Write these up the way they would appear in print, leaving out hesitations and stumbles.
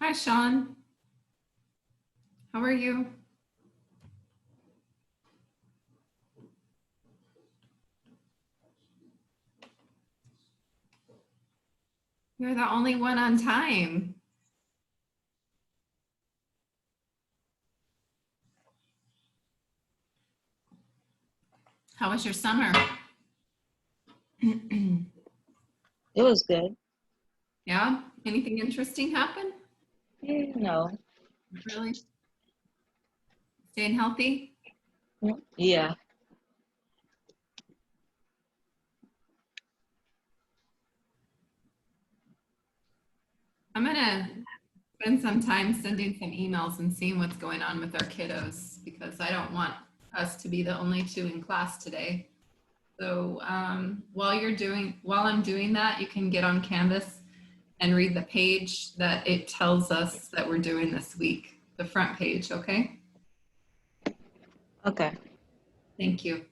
Hi, Sean. How are you? You're the only one on time. How was your summer? It was good. Yeah? Anything interesting happen? No. Really? Staying healthy? Yeah. I'm gonna spend some time sending some emails and seeing what's going on with our kiddos because I don't want us to be the only two in class today. So while I'm doing that, you can get on Canvas and read the page that it tells us that we're doing this week, the front page, okay? Okay. Thank you.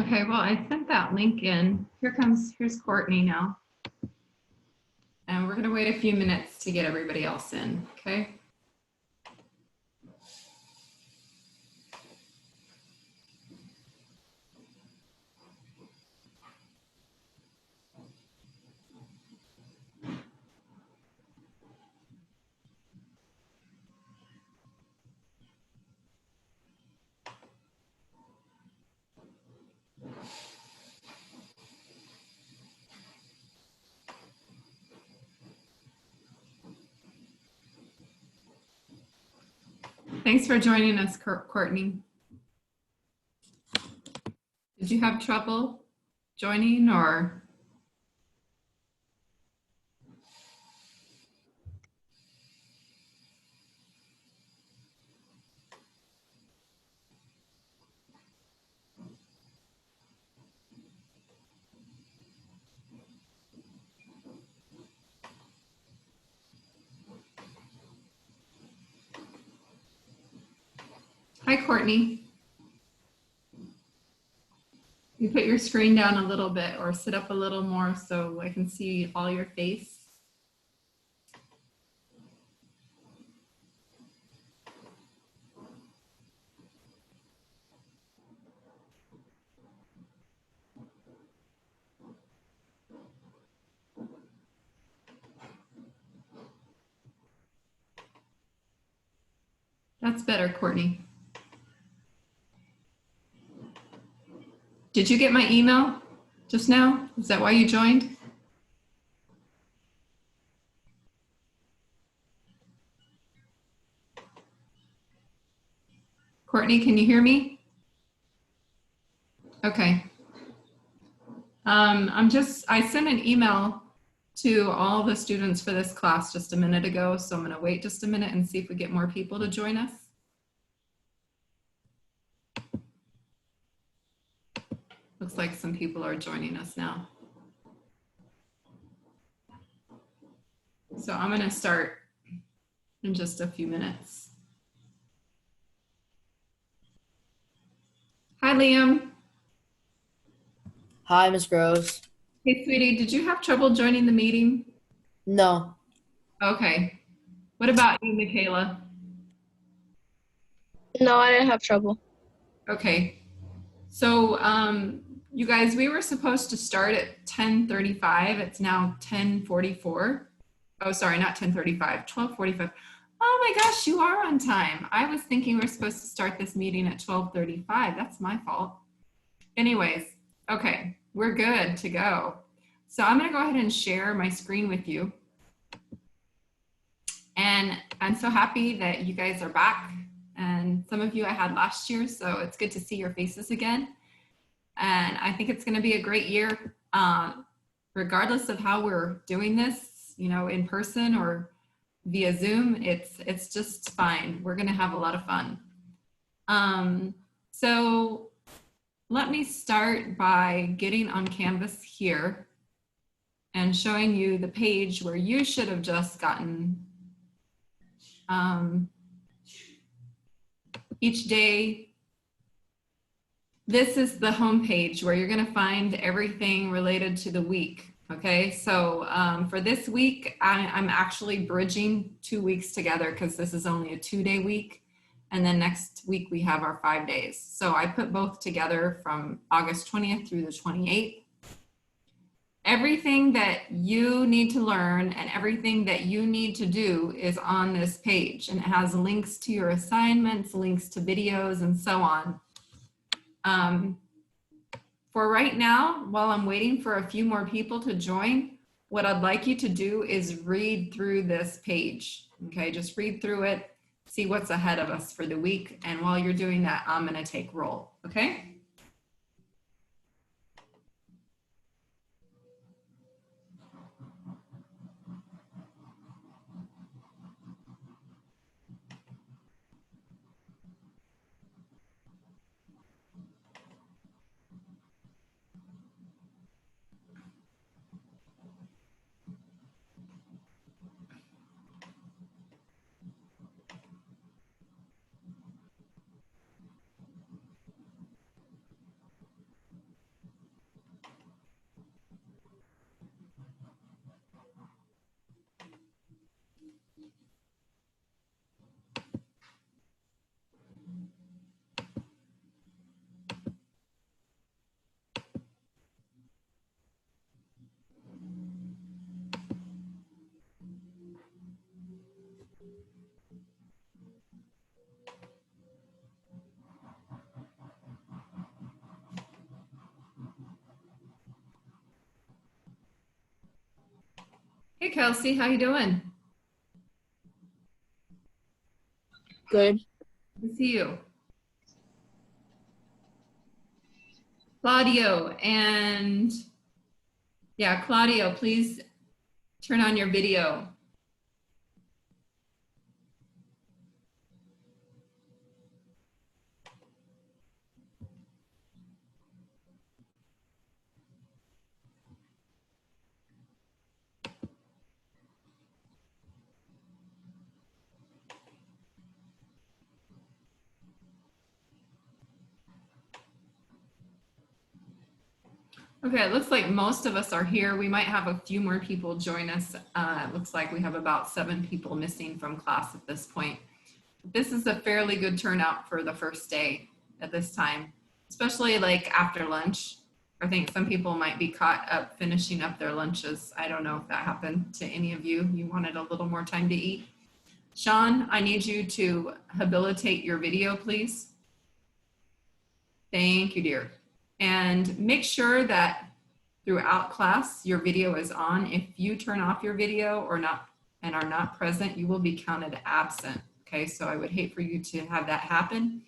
Okay, well, I sent that link in. Here's Courtney now. And we're gonna wait a few minutes to get everybody else in, okay? Thanks for joining us, Courtney. Did you have trouble joining or? Hi, Courtney. You put your screen down a little bit or sit up a little more so I can see all your face. That's better, Courtney. Did you get my email just now? Is that why you joined? Courtney, can you hear me? Okay. I sent an email to all the students for this class just a minute ago, so I'm gonna wait just a minute and see if we get more people to join us. Looks like some people are joining us now. So I'm gonna start in just a few minutes. Hi, Liam. Hi, Miss Groves. Hey, sweetie, did you have trouble joining the meeting? No. Okay. What about you, Michaela? No, I didn't have trouble. Okay. So, you guys, we were supposed to start at 10:35. It's now 10:44. Oh, sorry, not 10:35, 12:45. Oh my gosh, you are on time. I was thinking we are supposed to start this meeting at 12:35. That's my fault. Anyways, okay, we're good to go. So I'm gonna go ahead and share my screen with you. And I'm so happy that you guys are back. And some of you I had last year, so it's good to see your faces again. And I think it's gonna be a great year, regardless of how we're doing this, you know, in person or via Zoom, it's just fine. We're gonna have a lot of fun. So let me start by getting on Canvas here and showing you the page where you should have just gotten each day. This is the home page where you're gonna find everything related to the week. Okay, so for this week, I'm actually bridging 2 weeks together because this is only a 2-day week. And then next week we have our 5 days. So I put both together from August 20th through the 28th. Everything that you need to learn and everything that you need to do is on this page, and it has links to your assignments, links to videos, and so on. For right now, while I'm waiting for a few more people to join, what I'd like you to do is read through this page. Okay, just read through it, see what's ahead of us for the week. And while you're doing that, I'm gonna take roll, okay? Hey Kelsey, how you doing? Good. Good to see you. Claudio and yeah, Claudio, please turn on your video. Okay, it looks like most of us are here. We might have a few more people join us. It looks like we have about 7 people missing from class at this point. This is a fairly good turnout for the first day at this time, especially like after lunch. I think some people might be caught up finishing up their lunches. I don't know if that happened to any of you. You wanted a little more time to eat. Sean, I need you to habilitate your video, please. Thank you, dear. And make sure that throughout class, your video is on. If you turn off your video or not and are not present, you will be counted absent. Okay, so I would hate for you to have that happen.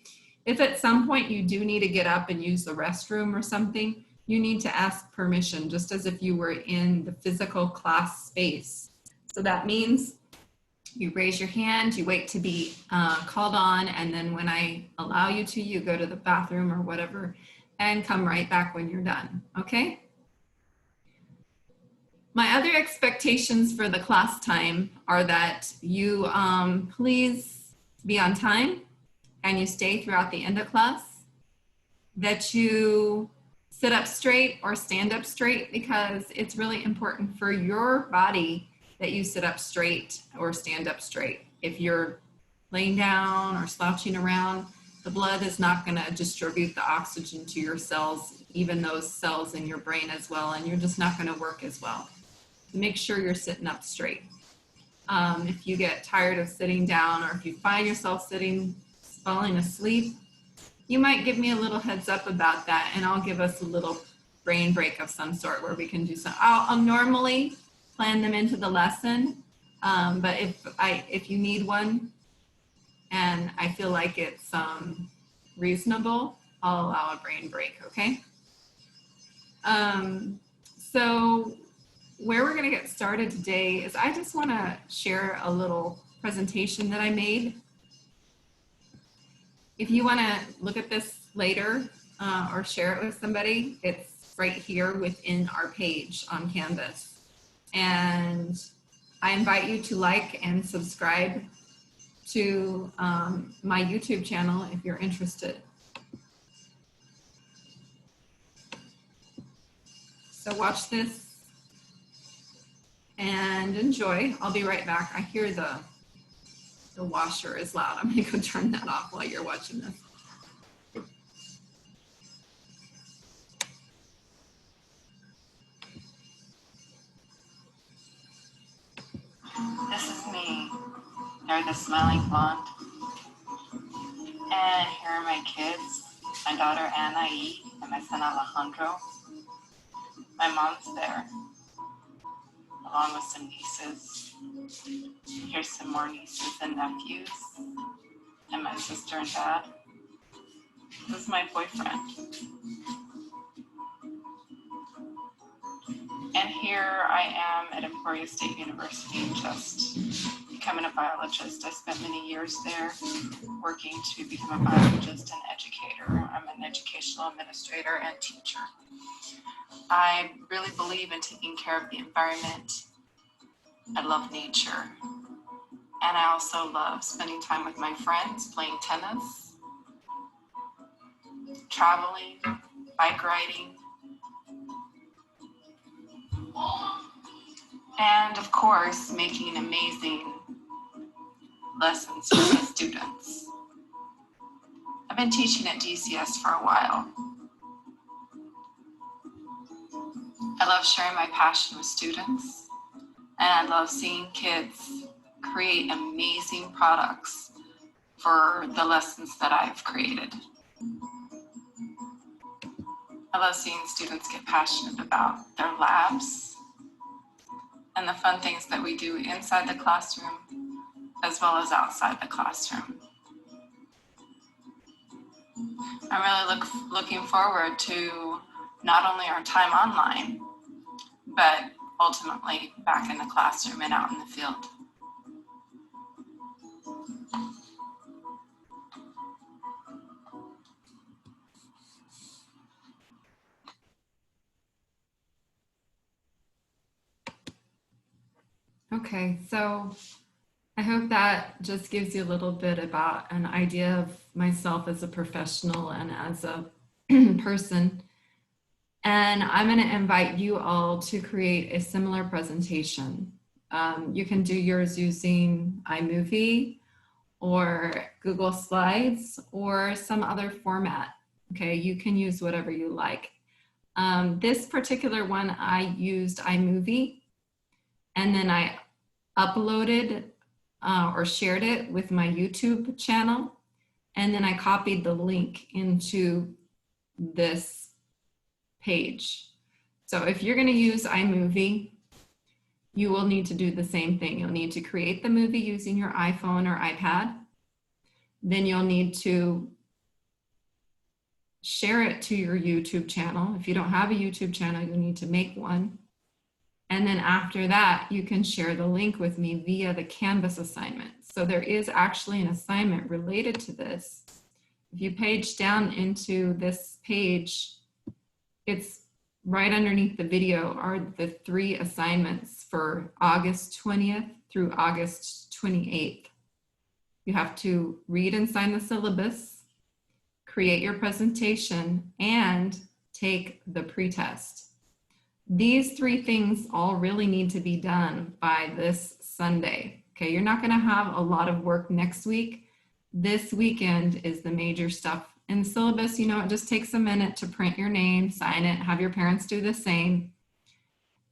If at some point you do need to get up and use the restroom or something, you need to ask permission, just as if you were in the physical class space. So that means you raise your hand, you wait to be called on, and then when I allow you to, you go to the bathroom or whatever and come right back when you're done, okay? My other expectations for the class time are that you please be on time and you stay throughout the end of class, that you sit up straight or stand up straight, because it's really important for your body that you sit up straight or stand up straight. If you're laying down or slouching around, the blood is not going to distribute the oxygen to your cells, even those cells in your brain as well, and you're just not going to work as well. So make sure you're sitting up straight. If you get tired of sitting down, or if you find yourself sitting, falling asleep, you might give me a little heads up about that, and I'll give us a little brain break of some sort where we can do some. I'll normally plan them into the lesson, but if you need one and I feel like it's reasonable, I'll allow a brain break, okay? So where we're gonna get started today is I just wanna share a little presentation that I made. If you wanna look at this later or share it with somebody, it's right here within our page on Canvas. And I invite you to like and subscribe to my YouTube channel if you're interested. So watch this and enjoy. I'll be right back. I hear the washer is loud. I'm gonna go turn that off while you're watching this. This is me. They're the smiling blonde. And here are my kids. My daughter Anaí and my son Alejandro. My mom's there, along with some nieces. Here's some more nieces and nephews. And my sister and dad. This is my boyfriend. And here I am at Emporia State University, just becoming a biologist. I spent many years there working to become a biologist and educator. I'm an educational administrator and teacher. I really believe in taking care of the environment. I love nature. And I also love spending time with my friends, playing tennis, traveling, bike riding, and of course, making amazing lessons for my students. I've been teaching at DCS for a while. I love sharing my passion with students, and I love seeing kids create amazing products for the lessons that I've created. I love seeing students get passionate about their labs, and the fun things that we do inside the classroom as well as outside the classroom. I'm really looking forward to not only our time online, but ultimately back in the classroom and out in the field. Okay, so I hope that just gives you a little bit about an idea of myself as a professional and as a person. And I'm going to invite you all to create a similar presentation. You can do yours using iMovie or Google Slides or some other format. Okay, you can use whatever you like. This particular one, I used iMovie, and then I uploaded or shared it with my YouTube channel, and then I copied the link into this page. So if you're going to use iMovie, you will need to do the same thing. You'll need to create the movie using your iPhone or iPad. Then you'll need to share it to your YouTube channel. If you don't have a YouTube channel, you need to make one. And then after that, you can share the link with me via the Canvas assignment. So there is actually an assignment related to this. If you page down into this page, it's right underneath the video are the 3 assignments for August 20th through August 28th. You have to read and sign the syllabus, create your presentation, and take the pretest. These 3 things all really need to be done by this Sunday. Okay, you're not going to have a lot of work next week. This weekend is the major stuff. In the syllabus, you know, it just takes a minute to print your name, sign it, have your parents do the same.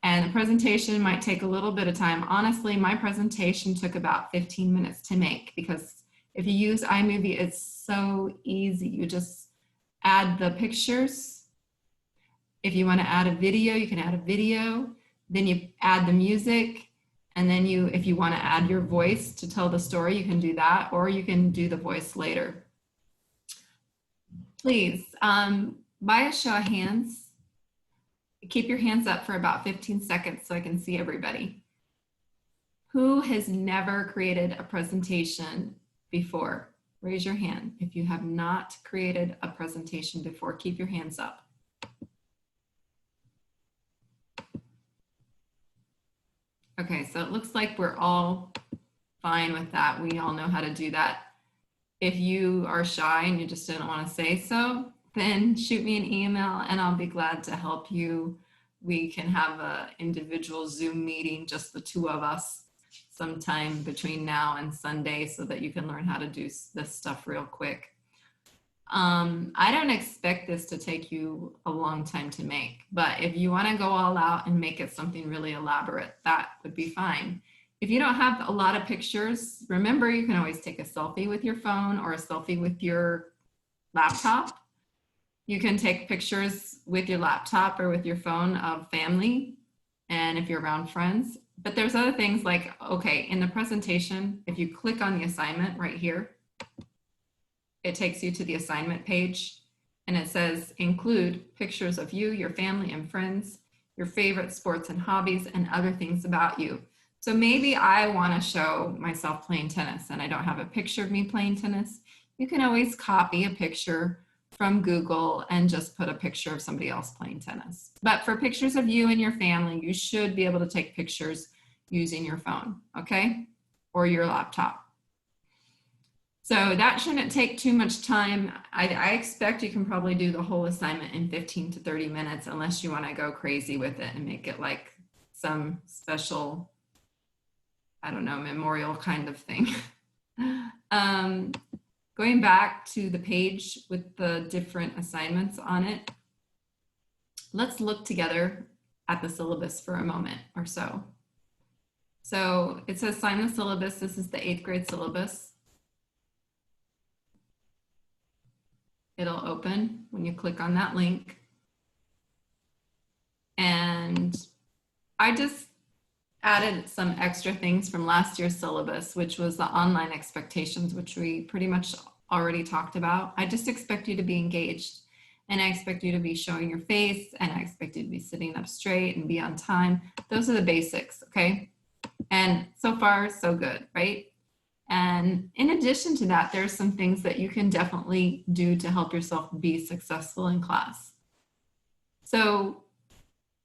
And the presentation might take a little bit of time. Honestly, my presentation took about 15 minutes to make because if you use iMovie, it's so easy. You just add the pictures. If you want to add a video, you can add a video. Then you add the music. And then if you want to add your voice to tell the story, you can do that, or you can do the voice later. Please, by a show of hands, keep your hands up for about 15 seconds so I can see everybody. Who has never created a presentation before? Raise your hand. If you have not created a presentation before, keep your hands up. Okay, so it looks like we're all fine with that. We all know how to do that. If you are shy and you just didn't want to say so, then shoot me an email and I'll be glad to help you. We can have an individual Zoom meeting, just the 2 of us, sometime between now and Sunday so that you can learn how to do this stuff real quick. I don't expect this to take you a long time to make, but if you want to go all out and make it something really elaborate, that would be fine. If you don't have a lot of pictures, remember you can always take a selfie with your phone or a selfie with your laptop. You can take pictures with your laptop or with your phone of family and if you're around friends. But there's other things like, okay, in the presentation, if you click on the assignment right here, it takes you to the assignment page and it says include pictures of you, your family and friends, your favorite sports and hobbies, and other things about you. So maybe I want to show myself playing tennis and I don't have a picture of me playing tennis. You can always copy a picture from Google and just put a picture of somebody else playing tennis. But for pictures of you and your family, you should be able to take pictures using your phone, okay? Or your laptop. So that shouldn't take too much time. I expect you can probably do the whole assignment in 15 to 30 minutes unless you want to go crazy with it and make it like some special, I don't know, memorial kind of thing. Going back to the page with the different assignments on it, let's look together at the syllabus for a moment or so. So it says sign the syllabus. This is the 8th grade syllabus. It'll open when you click on that link. And I just added some extra things from last year's syllabus, which was the online expectations, which we pretty much already talked about. I just expect you to be engaged, and I expect you to be showing your face, and I expect you to be sitting up straight and be on time. Those are the basics, okay? And so far, so good, right? And in addition to that, there's some things that you can definitely do to help yourself be successful in class. So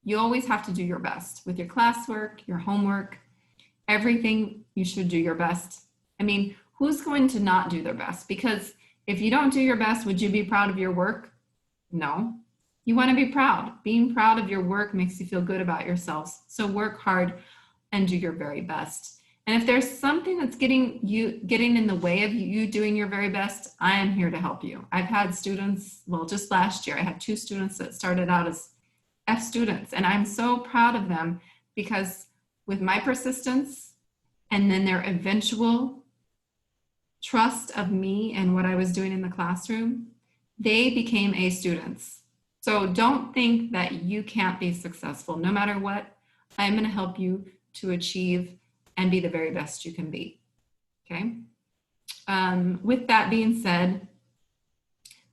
you always have to do your best with your classwork, your homework, everything. You should do your best. I mean, who's going to not do their best? Because if you don't do your best, would you be proud of your work? No. You want to be proud. Being proud of your work makes you feel good about yourselves. So work hard and do your very best. And if there's something that's getting in the way of you doing your very best, I am here to help you. I've had students, well, just last year, I had 2 students that started out as F students, and I'm so proud of them because with my persistence and then their eventual trust of me and what I was doing in the classroom, they became A students. So don't think that you can't be successful. No matter what, I'm going to help you to achieve and be the very best you can be, okay? With that being said,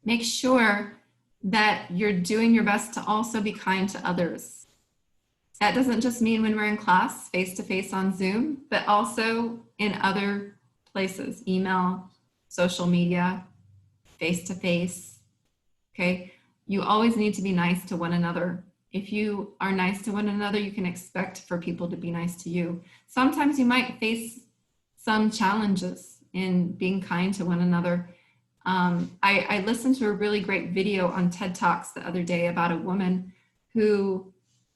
make sure that you're doing your best to also be kind to others. That doesn't just mean when we're in class, face-to-face on Zoom, but also in other places, email, social media, face-to-face, okay? You always need to be nice to one another. If you are nice to one another, you can expect for people to be nice to you. Sometimes you might face some challenges in being kind to one another. I listened to a really great video on TED Talks the other day about a woman who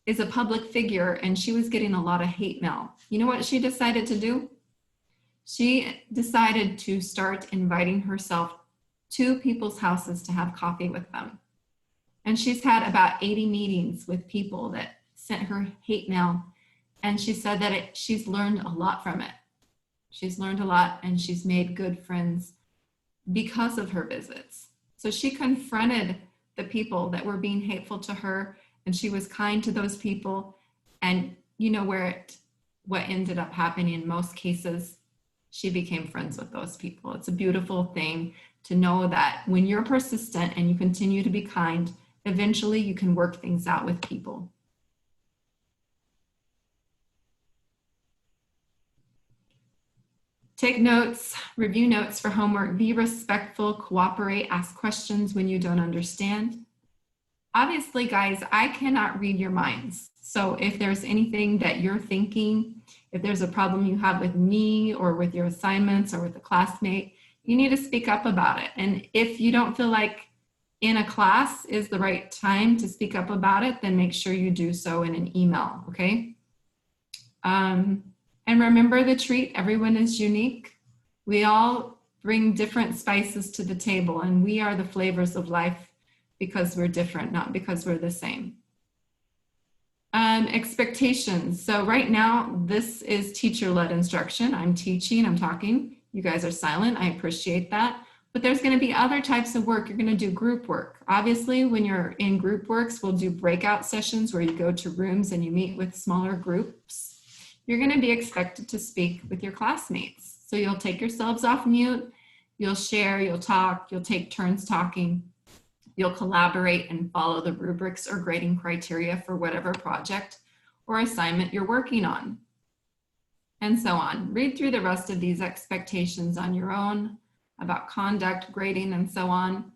is a public figure, and she was getting a lot of hate mail. You know what she decided to do? She decided to start inviting herself to people's houses to have coffee with them. And she's had about 80 meetings with people that sent her hate mail. And she said that she's learned a lot from it. She's learned a lot, and she's made good friends because of her visits. So she confronted the people that were being hateful to her, and she was kind to those people. And you know what ended up happening in most cases? She became friends with those people. It's a beautiful thing to know that when you're persistent and you continue to be kind, eventually you can work things out with people. Take notes, review notes for homework, be respectful, cooperate, ask questions when you don't understand. Obviously, guys, I cannot read your minds. So if there's anything that you're thinking, if there's a problem you have with me or with your assignments or with a classmate, you need to speak up about it. And if you don't feel like in a class is the right time to speak up about it, then make sure you do so in an email, okay? And remember the treat, everyone is unique. We all bring different spices to the table, and we are the flavors of life because we're different, not because we're the same. Expectations. So right now, this is teacher-led instruction. I'm teaching, I'm talking. You guys are silent, I appreciate that. But there's going to be other types of work. You're going to do group work. Obviously, when you're in group works, we'll do breakout sessions where you go to rooms and you meet with smaller groups. You're going to be expected to speak with your classmates. So you'll take yourselves off mute, you'll share, you'll talk, you'll take turns talking, you'll collaborate and follow the rubrics or grading criteria for whatever project or assignment you're working on, and so on. Read through the rest of these expectations on your own about conduct, grading, and so on.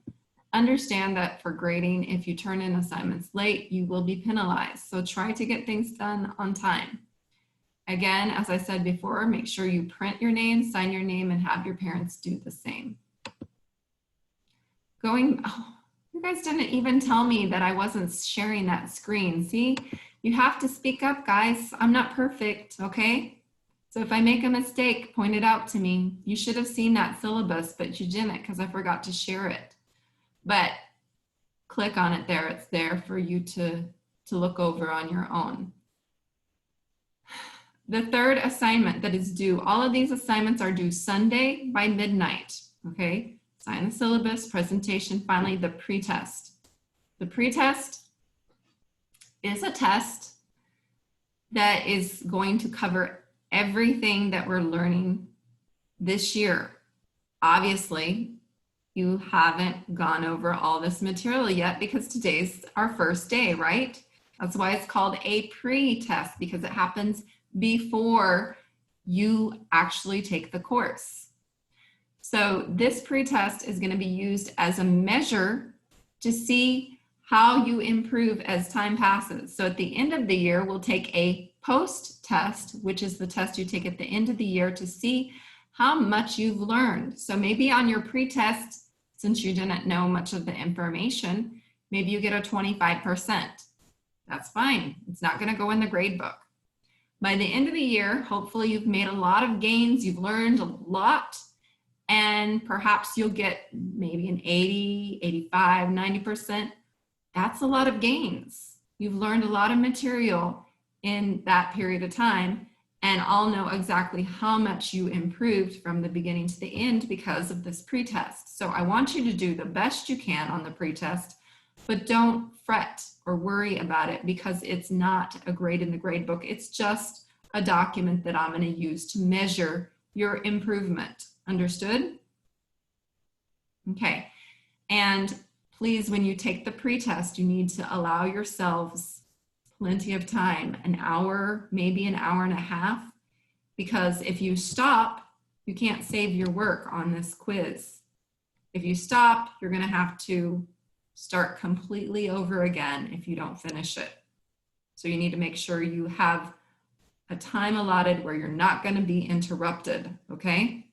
Understand that for grading, if you turn in assignments late, you will be penalized. So try to get things done on time. Again, as I said before, make sure you print your name, sign your name, and have your parents do the same. You guys didn't even tell me that I wasn't sharing that screen. See, you have to speak up, guys. I'm not perfect, okay? So if I make a mistake, point it out to me. You should have seen that syllabus, but you didn't because I forgot to share it. But click on it there. It's there for you to look over on your own. The third assignment that is due, all of these assignments are due Sunday by midnight, okay? Sign the syllabus, presentation, finally the pretest. The pretest is a test that is going to cover everything that we're learning this year. Obviously, you haven't gone over all this material yet because today's our first day, right? That's why it's called a pre-test, because it happens before you actually take the course. So this pre-test is going to be used as a measure to see how you improve as time passes. So at the end of the year, we'll take a post-test, which is the test you take at the end of the year to see how much you've learned. So maybe on your pre-test, since you didn't know much of the information, maybe you get a 25%. That's fine. It's not going to go in the grade book. By the end of the year, hopefully you've made a lot of gains, you've learned a lot, and perhaps you'll get maybe an 80, 85, 90%. That's a lot of gains. You've learned a lot of material in that period of time, and I'll know exactly how much you improved from the beginning to the end because of this pretest. So I want you to do the best you can on the pretest, but don't fret or worry about it because it's not a grade in the grade book. It's just a document that I'm going to use to measure your improvement. Understood? Okay. And please, when you take the pretest, you need to allow yourselves plenty of time, an hour, maybe an hour and a half, because if you stop, you can't save your work on this quiz. If you stop, you're going to have to start completely over again if you don't finish it. So you need to make sure you have a time allotted where you're not going to be interrupted, okay?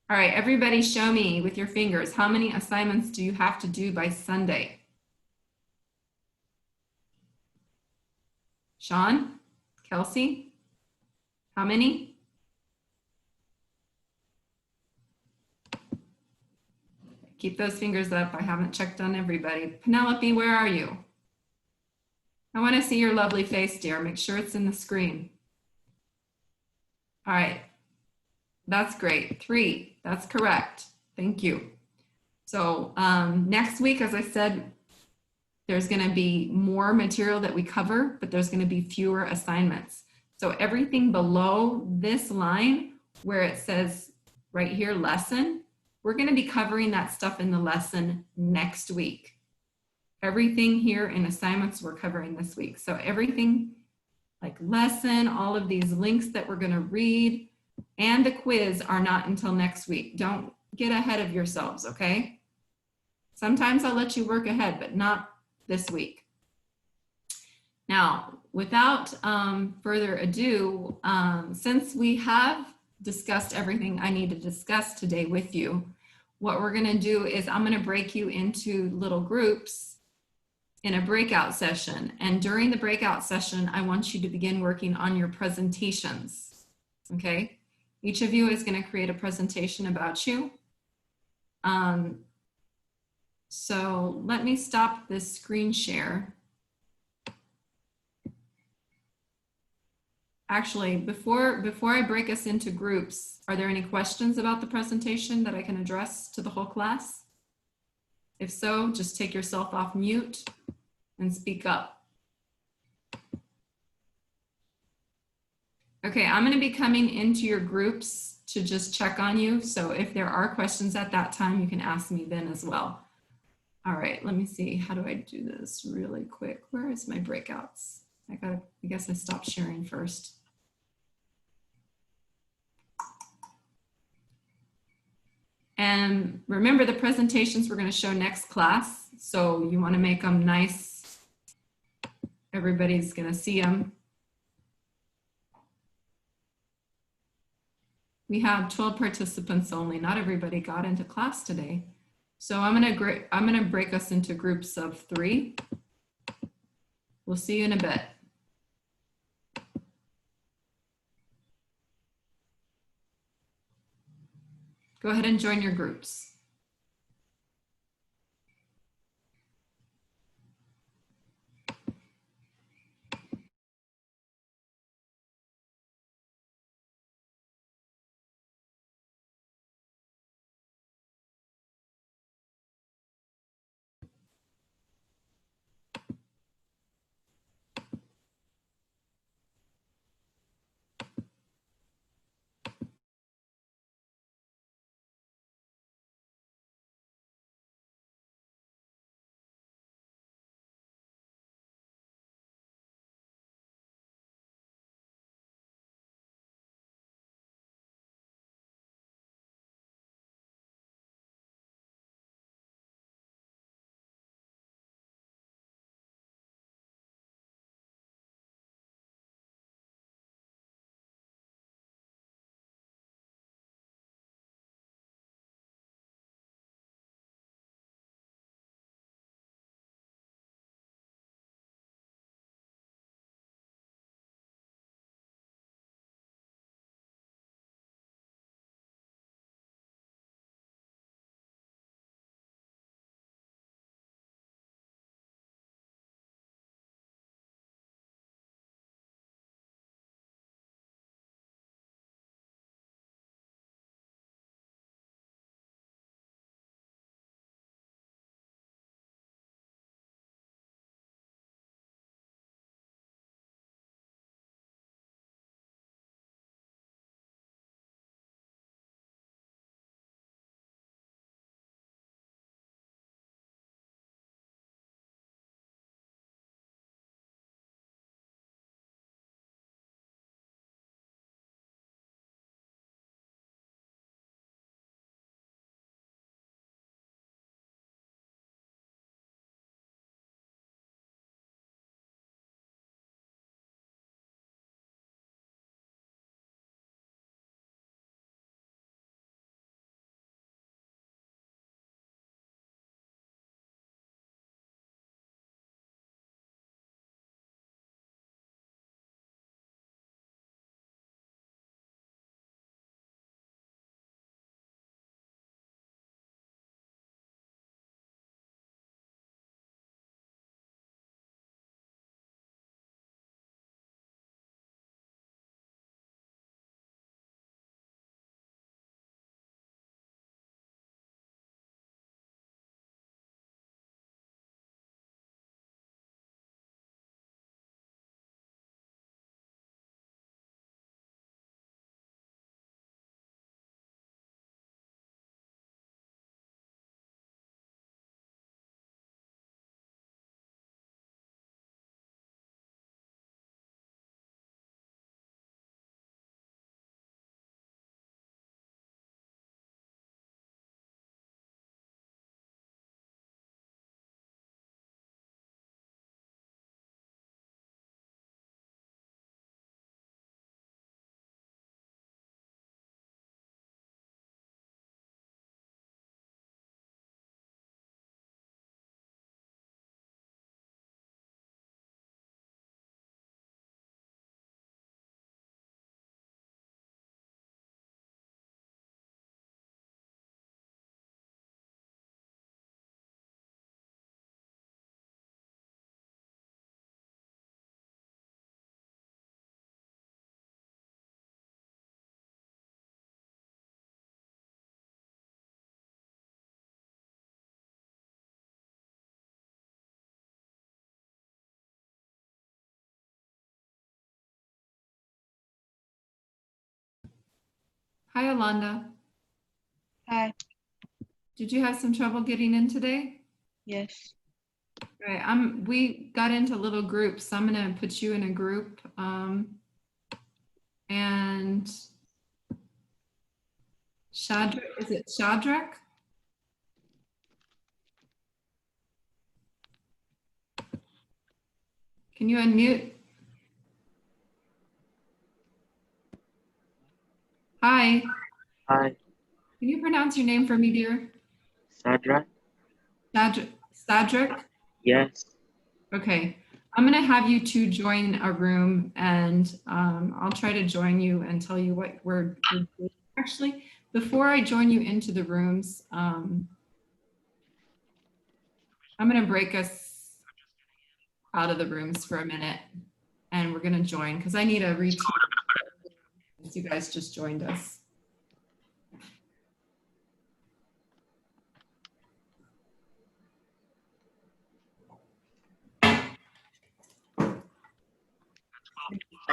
All right, everybody show me with your fingers, how many assignments do you have to do by Sunday? Sean? Kelsey? How many? Keep those fingers up. I haven't checked on everybody. Penelope, where are you? I want to see your lovely face, dear. Make sure it's in the screen. All right. That's great. 3. That's correct. Thank you. So next week, as I said, there's going to be more material that we cover, but there's going to be fewer assignments. So everything below this line where it says right here, lesson, we're going to be covering that stuff in the lesson next week. Everything here in assignments we're covering this week. So everything like lesson, all of these links that we're going to read, and the quiz are not until next week. Don't get ahead of yourselves, okay? Sometimes I'll let you work ahead, but not this week. Now, without further ado, since we have discussed everything I need to discuss today with you, what we're gonna do is I'm gonna break you into little groups in a breakout session. And during the breakout session, I want you to begin working on your presentations, okay? Each of you is gonna create a presentation about you. So let me stop this screen share. Actually, before I break us into groups, are there any questions about the presentation that I can address to the whole class? If so, just take yourself off mute and speak up. Okay, I'm going to be coming into your groups to just check on you. So if there are questions at that time, you can ask me then as well. All right, let me see. How do I do this really quick? Where is my breakouts? I guess I stopped sharing first. And remember, the presentations we're going to show next class. So you want to make them nice. Everybody's going to see them. We have 12 participants only. Not everybody got into class today. So I'm gonna break us into groups of 3. We'll see you in a bit. Go ahead and join your groups. Hi, Alonda. Hi. Did you have some trouble getting in today? Yes. All right, we got into little groups, so I'm gonna put you in a group. And Shadrach, is it Shadrach? Can you unmute? Hi, Hi, can you pronounce your name for me, dear? Sadra. Shadrach? Yes. Okay, I'm gonna have you two join a room and I'll try to join you and tell you what we're doing. Actually, before I join you into the rooms, I'm gonna break us out of the rooms for a minute and we're gonna join because I need a reteam. You guys just joined us. I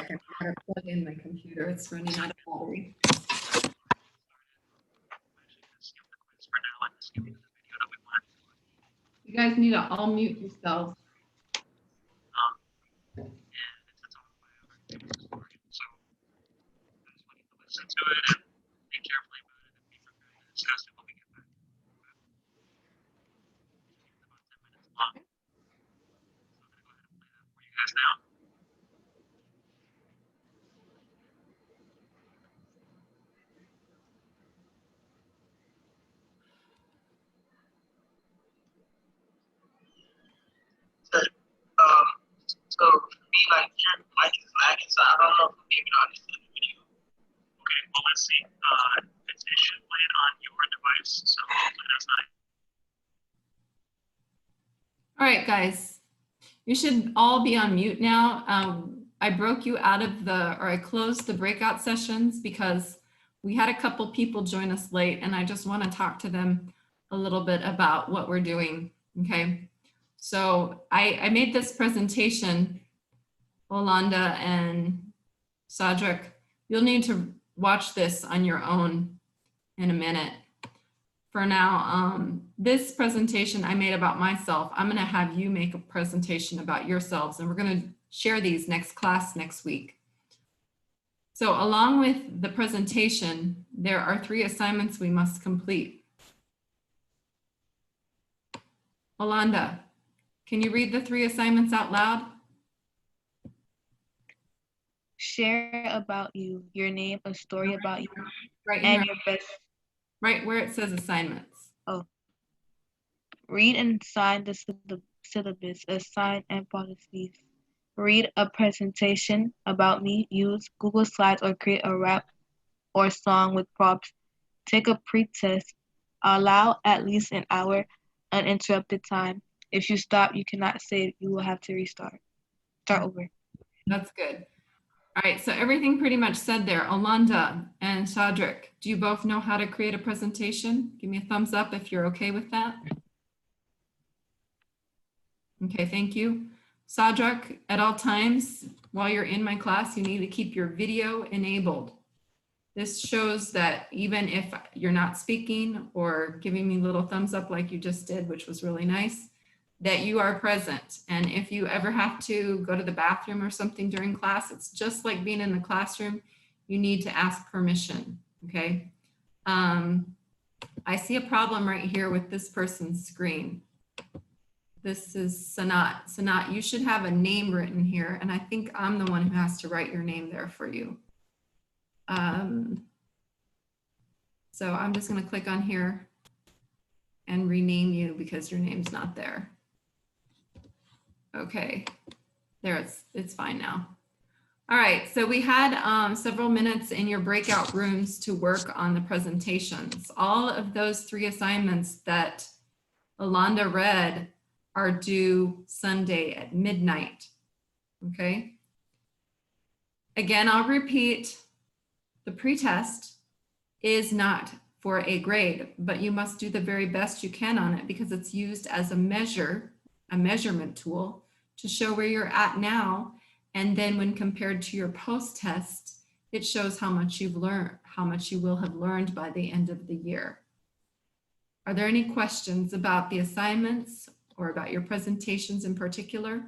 can plug in my computer. It's running out of battery. You guys need to all mute yourselves. Listen to it and think carefully about it and be prepared to discuss it when we get back. About 10 minutes long. So I'm gonna go ahead and play that for you guys now. So for me, like your mic is lagging, so I don't know if I'm able to understand the video. Okay, well let's see. It should play it on your device, so hopefully that's not. All right, guys, you should all be on mute now. I broke you out of I closed the breakout sessions because we had a couple people join us late and I just want to talk to them a little bit about what we're doing, okay? So I made this presentation, Olanda and Sadrak. You'll need to watch this on your own in a minute. For now, this presentation I made about myself, I'm gonna have you make a presentation about yourselves and we're gonna share these next class next week. So along with the presentation, there are 3 assignments we must complete. Olanda, can you read the 3 assignments out loud? Share about you, your name, a story about you, Right and here, your best. right where it says assignments. Read and sign the syllabus, assign and policies. Read a presentation about me. Use Google Slides or create a rap or song with props. Take a pre-test. Allow at least an hour uninterrupted time. If you stop, you cannot save. You will have to restart. Start over. That's good. All right, so everything pretty much said there. Olanda and Shadrik, do you both know how to create a presentation? Give me a thumbs up if you're okay with that. Okay, thank you. Sadrak, at all times while you're in my class, you need to keep your video enabled. This shows that even if you're not speaking or giving me little thumbs up like you just did, which was really nice, that you are present. And if you ever have to go to the bathroom or something during class, it's just like being in the classroom. You need to ask permission, okay? I see a problem right here with this person's screen. This is Sanat. Sanat, you should have a name written here, and I think I'm the one who has to write your name there for you. So I'm just going to click on here and rename you because your name's not there. Okay, there it's fine now. All right, so we had several minutes in your breakout rooms to work on the presentations. All of those 3 assignments that Alonda read are due Sunday at midnight, okay? Again, I'll repeat, the pretest is not for a grade, but you must do the very best you can on it because it's used as a measurement tool to show where you're at now. And then when compared to your post-test, it shows how much you've learned, how much you will have learned by the end of the year. Are there any questions about the assignments or about your presentations in particular?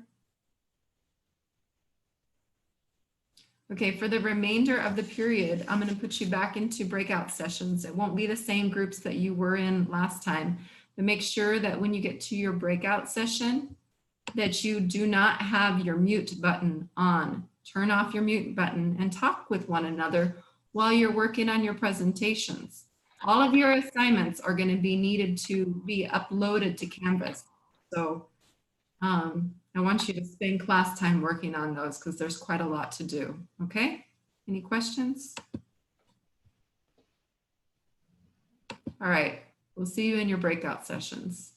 Okay, for the remainder of the period, I'm going to put you back into breakout sessions. It won't be the same groups that you were in last time, but make sure that when you get to your breakout session, that you do not have your mute button on. Turn off your mute button and talk with one another while you're working on your presentations. All of your assignments are going to be needed to be uploaded to Canvas. So I want you to spend class time working on those because there's quite a lot to do. Okay? Any questions? All right. We'll see you in your breakout sessions.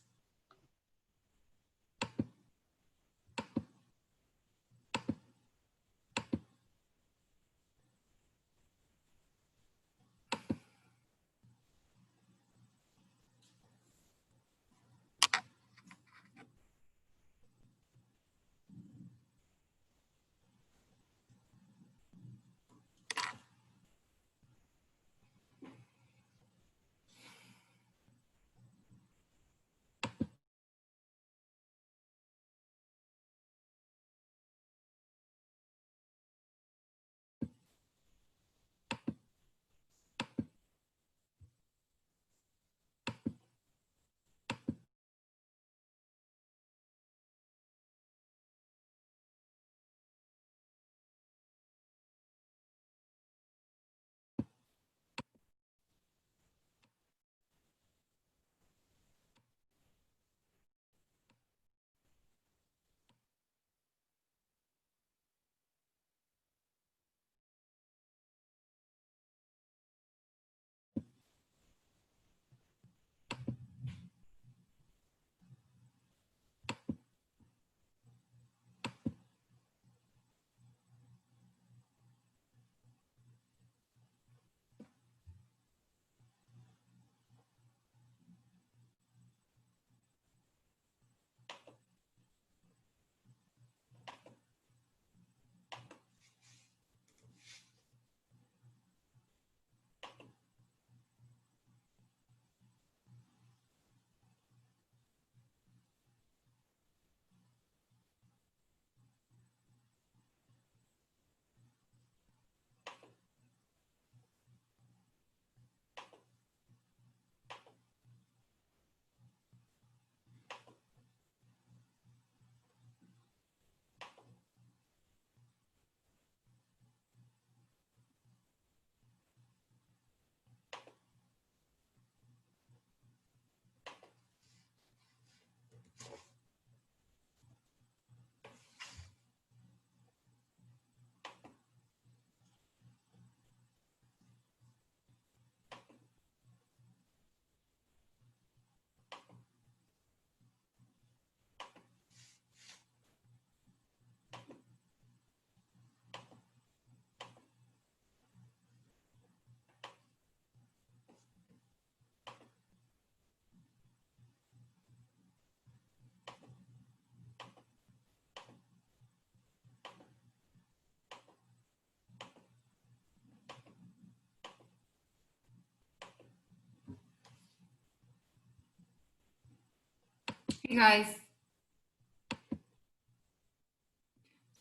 Hey guys.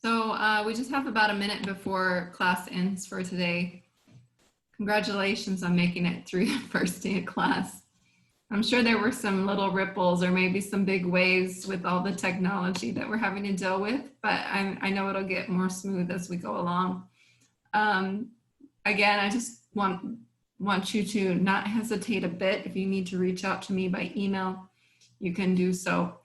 So we just have about a minute before class ends for today. Congratulations on making it through the first day of class. I'm sure there were some little ripples or maybe some big waves with all the technology that we're having to deal with, but I know it'll get more smooth as we go along. Again, I just want you to not hesitate a bit. If you need to reach out to me by email, you can do so.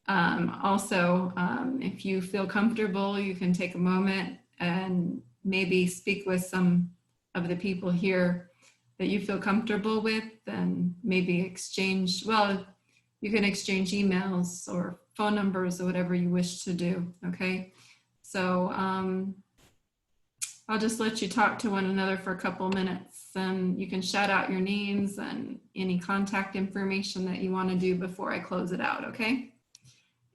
Also, if you feel comfortable, you can take a moment and maybe speak with some of the people here that you feel comfortable with, and maybe exchange, well, you can exchange emails or phone numbers or whatever you wish to do, okay? So I'll just let you talk to one another for a couple minutes, and you can shout out your names and any contact information that you want to do before I close it out, okay?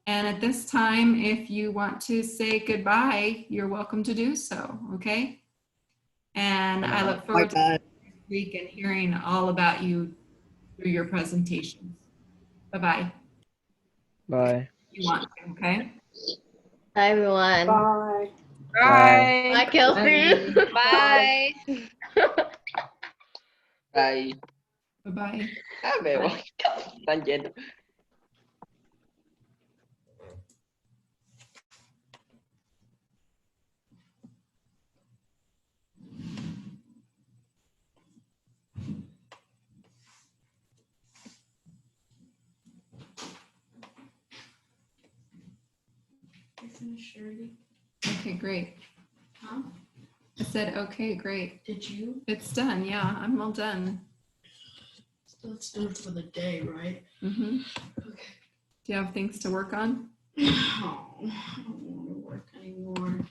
And at this time, if you want to say goodbye, you're welcome to do so, okay? And I look forward to next week and hearing all about you through your presentations. Bye-bye. Bye. You want to, okay? Hi, everyone. Bye. Bye. Bye, Kelsey. Bye. Bye. Bye-bye. Avevo. Tangente. Okay, great. Huh? I said, okay, great. Did you? It's done. Yeah, I'm all done. So it's done for the day, right? Mm-hmm. Okay. Do you have things to work on? Oh, I don't want to work anymore.